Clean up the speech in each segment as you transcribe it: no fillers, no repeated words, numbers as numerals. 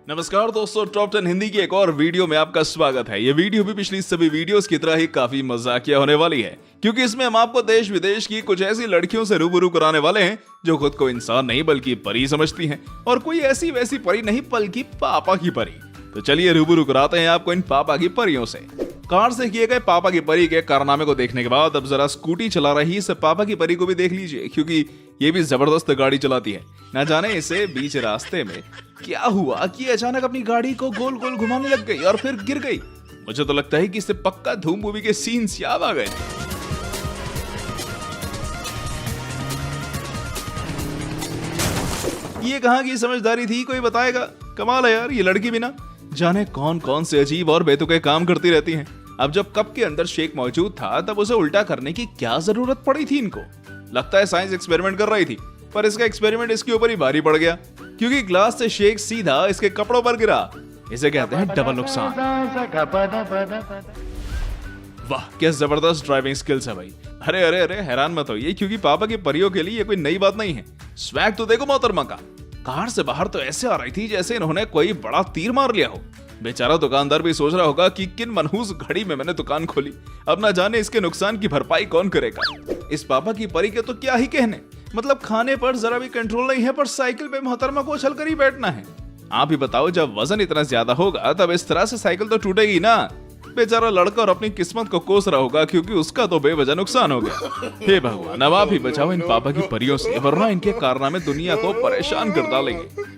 नमस्कार दोस्तों, टॉप 10 हिंदी की एक और वीडियो में आपका स्वागत है। ये वीडियो भी पिछली सभी वीडियोस की तरह ही काफी मजाकिया होने वाली है, क्योंकि इसमें हम आपको देश विदेश की कुछ ऐसी लड़कियों से रूबरू कराने वाले हैं जो खुद को इंसान नहीं बल्कि परी समझती हैं, और कोई ऐसी वैसी परी नहीं बल्कि पापा की परी। तो चलिए रूबरू कराते हैं आपको इन पापा की परियों से। कार से किए गए पापा की परी के कारनामे को देखने के बाद अब जरा स्कूटी चला रही इस पापा की परी को भी देख लीजिए, क्योंकि ये भी जबरदस्त गाड़ी चलाती है। न जाने इसे बीच रास्ते में क्या हुआ कि अचानक अपनी गाड़ी को गोल गोल घुमाने लग गई और फिर गिर गई। मुझे तो लगता है कि इसे पक्का धूम मूवी के सीन्स याद आ गए। ये कहां की समझदारी थी, कोई बताएगा? कमाल है यार, ये लड़की भी ना जाने कौन कौन से अजीब और बेतुके काम करती रहती हैं। अब जब कप के अंदर शेक मौजूद था तब उसे उल्टा करने की क्या जरूरत पड़ी थी इनको? लगता है साइंस एक्सपेरिमेंट कर रही थी, पर इसका एक्सपेरिमेंट इसके ऊपर ही भारी पड़ गया, क्योंकि ग्लास से शेक सीधा इसके कपड़ों पर गिरा। इसे कहते हैं डबल नुकसान। वाह, क्या जबरदस्त ड्राइविंग स्किल्स है भाई। अरे अरे अरे, हैरान मत होइए, क्योंकि पापा की परियों के लिए ये कोई नई बात नहीं है। स्वैग तो देखो मोहतरमा का। कार से बाहर तो ऐसे आ रही थी जैसे इन्होंने कोई बड़ा तीर मार लिया हो। बेचारा दुकानदार भी सोच रहा होगा कि किन मनहूस घड़ी में मैंने दुकान खोली, अब ना जाने इसके नुकसान की भरपाई कौन करेगा। इस पापा की परी के तो क्या ही कहने, मतलब खाने पर जरा भी कंट्रोल नहीं है, पर साइकिल पे मोहतरमा को उछल कर ही बैठना है। आप ही बताओ, जब वजन इतना ज्यादा होगा तब इस तरह से साइकिल तो टूटेगी ना। बेचारा लड़का और अपनी किस्मत को कोस रहा होगा, क्योंकि उसका तो बेवजह नुकसान हो गया। हे भगवान, अब आप ही बचाओ इन पापा की परियों से, वरना इनके कारनामे दुनिया को परेशान कर डालेंगे।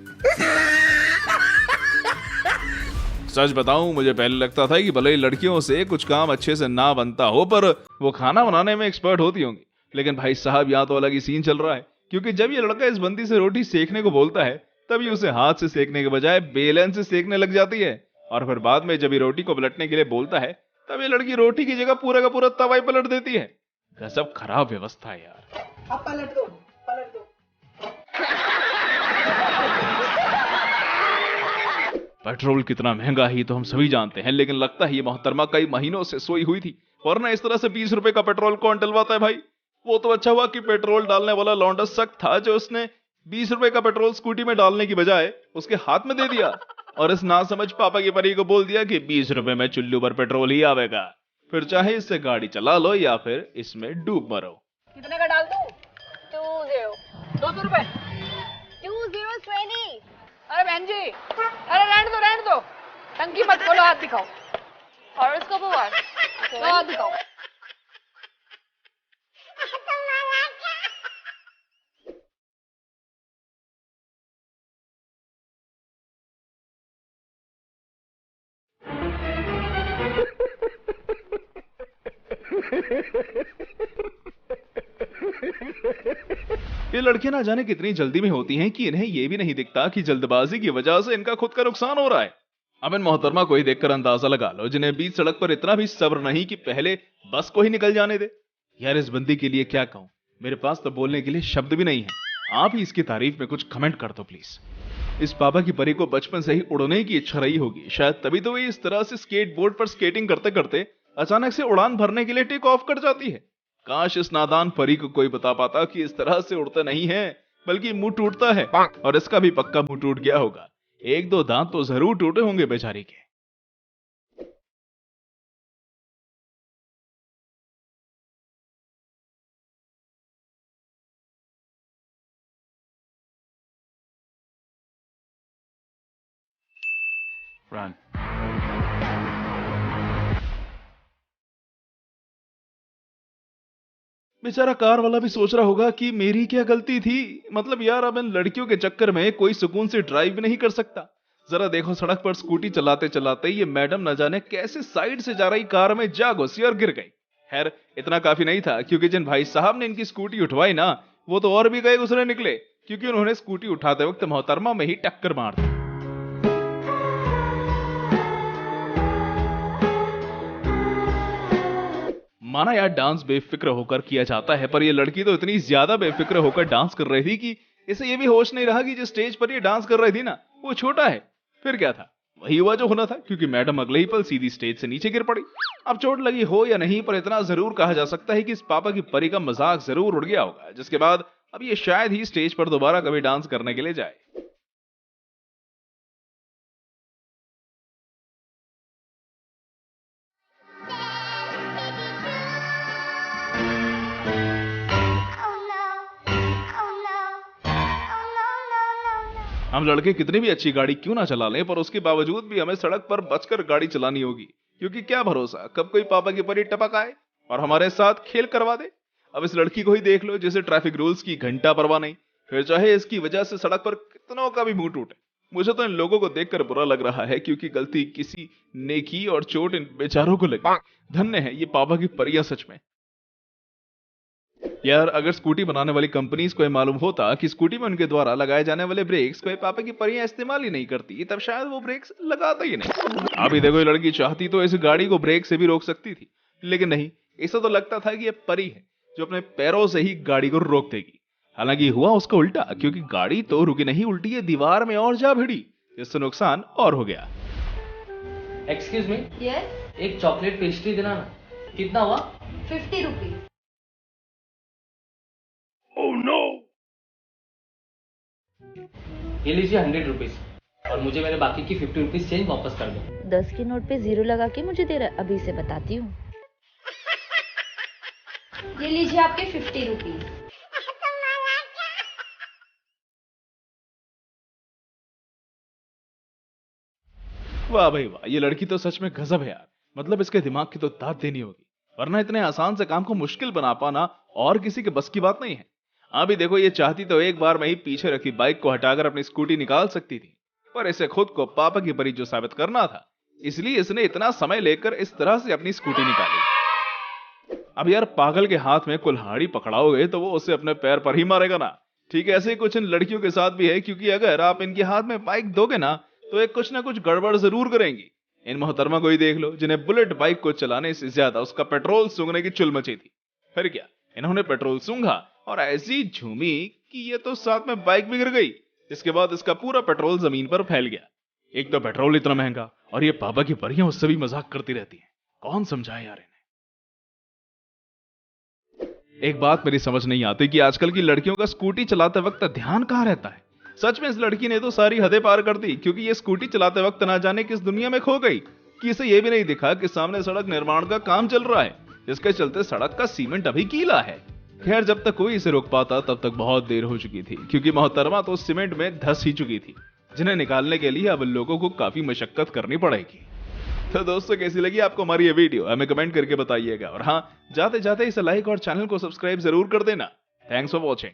सच बताऊं, मुझे पहले लगता था कि भले ही लड़कियों से कुछ काम अच्छे से ना बनता हो, पर वो खाना बनाने में एक्सपर्ट होती होंगी। लेकिन भाई साहब, यहाँ तो अलग ही सीन चल रहा है, क्योंकि जब ये लड़का इस बंदी से रोटी सेकने को बोलता है तभी उसे हाथ से सेकने के बजाय बेलन से सेकने लग जाती है, और फिर बाद में जब ये रोटी को पलटने के लिए बोलता है तब ये लड़की रोटी की जगह पूरा का पूरा तवा ही पलट देती है। गजब खराब व्यवस्था है यार। अब पलट दो, पलट दो। पेट्रोल कितना महंगा ही तो हम सभी जानते हैं, लेकिन लगता है ये मोहतरमा कई महीनों से सोई हुई थी, वरना इस तरह से 20 रुपए का पेट्रोल कौन डलवाता है भाई। वो तो अच्छा हुआ कि पेट्रोल डालने वाला लौंडा सख्त था, जो उसने 20 रुपए का पेट्रोल स्कूटी में डालने की बजाय उसके हाथ में दे दिया, और इस नासमझ पापा की परी को बोल दिया कि 20 रुपए में चुल्लू पर पेट्रोल ही आवेगा, फिर चाहे इससे गाड़ी चला लो या फिर इसमें डूब मरो। कितने का डाल दूं? 20 200 रुपए। 2020। अरे बहन जी, अरे रहने दो, टंकी मत खोलो, हाथ दिखाओ। और उसको तो हाथ दिखाओ। ये लड़कियां ना जाने कितनी जल्दी में होती हैं कि इन्हें ये भी नहीं दिखता कि जल्दबाजी की वजह से इनका खुद का नुकसान हो रहा है। अब इन मोहतरमा को ही देखकर अंदाजा लगा लो, जिन्हें बीच सड़क पर इतना भी सब्र नहीं कि पहले बस को ही निकल जाने दे। यार, इस बंदी के लिए क्या कहूं, मेरे पास तो बोलने के लिए शब्द भी नहीं है। आप ही इसकी तारीफ में कुछ कमेंट कर दो प्लीज। इस पापा की परी को बचपन से ही उड़ने की इच्छा रही होगी, शायद तभी तो वे इस तरह से स्केटबोर्ड पर स्केटिंग करते करते अचानक से उड़ान भरने के लिए टेक ऑफ कर जाती है। काश इस नादान परी को कोई बता पाता कि इस तरह से उड़ता नहीं है, बल्कि मुंह टूटता है, और इसका भी पक्का मुंह टूट गया होगा। 1-2 दांत तो जरूर टूटे होंगे बेचारी के। Run. बेचारा कार वाला भी सोच रहा होगा कि मेरी क्या गलती थी। मतलब यार, अब इन लड़कियों के चक्कर में कोई सुकून से ड्राइव भी नहीं कर सकता। जरा देखो, सड़क पर स्कूटी चलाते चलाते ये मैडम न जाने कैसे साइड से जा रही कार में जा घुसी और गिर गई। खैर, इतना काफी नहीं था, क्योंकि जिन भाई साहब ने इनकी स्कूटी उठवाई ना, वो तो और भी गए गुजरे निकले, क्योंकि उन्होंने स्कूटी उठाते वक्त मोहतरमा में ही टक्कर मार दी। माना यार, डांस बेफिक्र होकर किया जाता है, पर ये लड़की तो इतनी ज्यादा बेफिक्र होकर डांस कर रही थी कि इसे ये भी होश नहीं रहा कि जिस स्टेज पर ये डांस कर रही थी ना, वो छोटा है। फिर क्या था, वही हुआ जो होना था, क्योंकि मैडम अगले ही पल सीधी स्टेज से नीचे गिर पड़ी। अब चोट लगी हो या नहीं, पर इतना जरूर कहा जा सकता है कि इस पापा की परी का मजाक जरूर उड़ गया होगा, जिसके बाद अब ये शायद ही स्टेज पर दोबारा कभी डांस करने के लिए जाए। हम लड़के कितनी भी अच्छी गाड़ी क्यों ना चला लें, पर उसके बावजूद भी हमें सड़क पर बचकर गाड़ी चलानी होगी, क्योंकि क्या भरोसा कब कोई पापा की परी टपक आए और हमारे साथ खेल करवा दे। अब इस लड़की को ही देख लो, जिसे ट्रैफिक रूल्स की घंटा परवाह नहीं, फिर चाहे इसकी वजह से सड़क पर कितनों का भी मुंह टूटे। मुझे तो इन लोगों को देखकर बुरा लग रहा है, क्योंकि गलती किसी ने की और चोट इन बेचारों को लगी। धन्य है ये पापा की परियां सच में। यार, अगर स्कूटी बनाने वाली कंपनीज को ये मालूम होता कि स्कूटी में उनके द्वारा लगाए जाने वाले ब्रेक्स को ये पापा की परियां इस्तेमाल ही नहीं करती, तब शायद वो ब्रेक्स लगाता ही नहीं। अभी देखो, ये लड़की चाहती तो इस गाड़ी को ब्रेक से भी रोक सकती थी, लेकिन नहीं, इसे तो लगता था कि ये परी है जो अपने पैरों से ही गाड़ी को रोक देगी। हालांकि हुआ उसका उल्टा, क्योंकि गाड़ी तो रुकी नहीं, उल्टी ये दीवार में और जा भिड़ी, जिससे नुकसान और हो गया। एक्सक्यूज मी, यस, एक चॉकलेट पेस्ट्री देना ना। कितना हुआ? 50 रुपीज। ये लीजिए 100 रुपीज, और मुझे मेरे बाकी की 50 रुपीज चेंज वापस कर दो। 10 के नोट पे 0 लगा के मुझे दे रहा, अभी से बताती हूँ। ये लीजिए आपके 50 रुपीज। वाह भाई वाह, ये लड़की तो सच में गजब है यार। मतलब इसके दिमाग की तो दाद देनी होगी, वरना इतने आसान से काम को मुश्किल बना पाना और किसी के बस की बात नहीं है। अभी देखो, ये चाहती तो एक बार में ही पीछे रखी बाइक को हटाकर अपनी स्कूटी निकाल सकती थी, पर इसे खुद को पापा की परी जो साबित करना था, इसलिए इसने इतना समय लेकर इस तरह से अपनी स्कूटी निकाली। अब यार, पागल के हाथ में कुल्हाड़ी पकड़ाओगे तो वो उसे अपने पैर पर ही मारेगा ना। ठीक है, ऐसे ही कुछ इन लड़कियों के साथ भी है, क्योंकि अगर आप इनके हाथ में बाइक दोगे ना, तो एक कुछ ना कुछ गड़बड़ जरूर करेंगी। इन मोहतरमा को ही देख लो, जिन्हें बुलेट बाइक को चलाने से ज्यादा उसका पेट्रोल सूंघने की चुल मची थी। फिर क्या, इन्होंने पेट्रोल सूंघा और ऐसी झूमी कि ये तो साथ में बाइक भी गिर गई। इसके बाद इसका पूरा पेट्रोल जमीन पर फैल गया। एक तो पेट्रोल इतना महंगा, और ये पापा की परियां उससे भी मजाक करती रहती हैं। कौन समझाए यार इन्हें। एक बात मेरी समझ नहीं आती कि आजकल की लड़कियों का स्कूटी चलाते वक्त ध्यान कहां रहता है। सच में इस लड़की ने तो सारी हदें पार कर दी, क्योंकि ये स्कूटी चलाते वक्त ना जाने किस दुनिया में खो गई कि इसे ये भी नहीं दिखा कि सामने सड़क निर्माण का काम चल रहा है, जिसके चलते सड़क का सीमेंट अभी गीला है। खैर, जब तक कोई इसे रोक पाता तब तक बहुत देर हो चुकी थी, क्योंकि मोहतरमा तो सीमेंट में धंस ही चुकी थी, जिन्हें निकालने के लिए अब लोगों को काफी मशक्कत करनी पड़ेगी। तो दोस्तों, कैसी लगी आपको हमारी ये वीडियो, हमें कमेंट करके बताइएगा। और हाँ, जाते जाते इसे लाइक और चैनल को सब्सक्राइब जरूर कर देना। Thanks for watching.